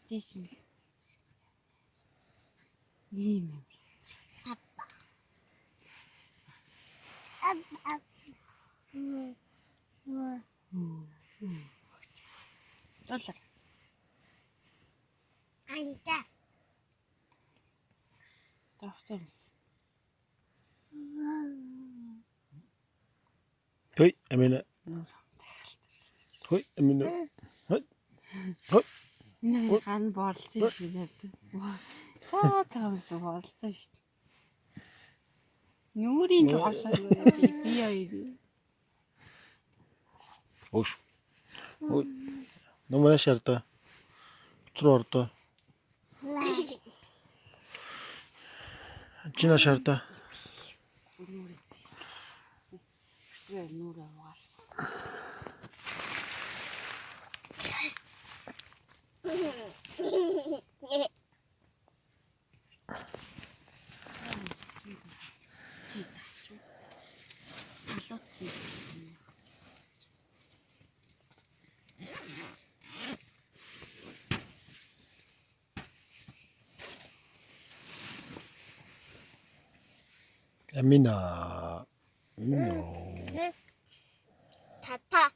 Тэсэн ийм юм. Доллар. Анта. Тавцаас. Hoi, Amina. Hoi, Amina. Hoi. Hoi. Энэ ган боолцсон шүү дээ. Цаа цаамс боолцсон шүү. Нүрийн тоглол би хоёр. Osh. Hoi. Numara şartta. Otur orada. Cina şartta. Нүр аваад. Amina. No. 타타.